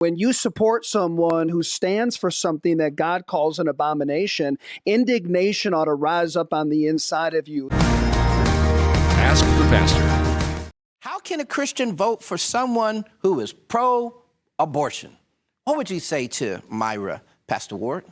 When you support someone who stands for something that God calls an abomination, indignation ought to rise up on the inside of you. Ask the pastor. How can a Christian vote for someone who is pro-abortion? What would you say to Myra, Pastor Ward?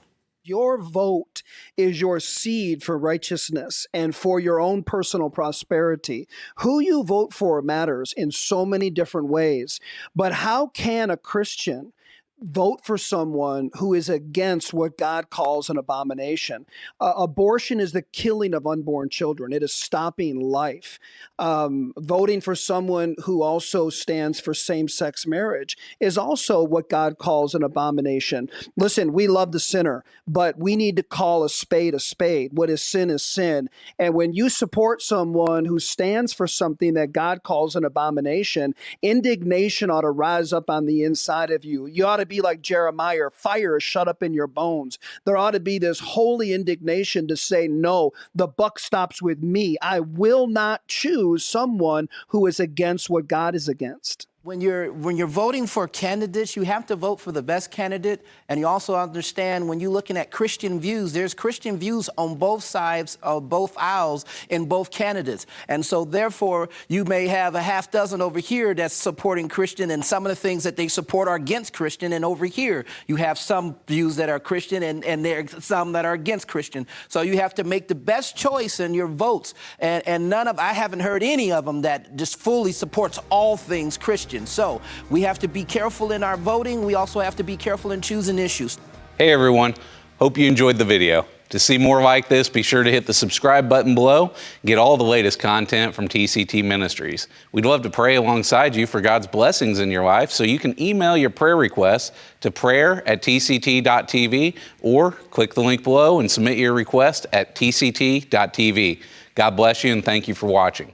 Your vote is your seed for righteousness and for your own personal prosperity. Who you vote for matters in so many different ways. But how can a Christian vote for someone who is against what God calls an abomination? Abortion is the killing of unborn children. It is stopping life. Voting for someone who also stands for same-sex marriage is also what God calls an abomination. Listen, we love the sinner, but we need to call a spade a spade. What is sin is sin. And when you support someone who stands for something that God calls an abomination, indignation ought to rise up on the inside of you. You ought to be like Jeremiah, fire is shut up in your bones. There ought to be this holy indignation to say, no, the buck stops with me. I will not choose someone who is against what God is against. When you're voting for candidates, you have to vote for the best candidate. And you also understand when you're looking at Christian views, there's Christian views on both sides of both aisles in both candidates. And so therefore, you may have a half dozen over here that's supporting Christian, and some of the things that they support are against Christian. And over here, you have some views that are Christian and there are some that are against Christian. So you have to make the best choice in your votes. And I haven't heard any of them that just fully supports all things Christian. So we have to be careful in our voting. We also have to be careful in choosing issues. Hey everyone, hope you enjoyed the video. To see more like this, be sure to hit the subscribe button below and get all the latest content from TCT Ministries. We'd love to pray alongside you for God's blessings in your life, so you can email your prayer requests to prayer@tct.tv or click the link below and submit your request at tct.tv. God bless you and thank you for watching.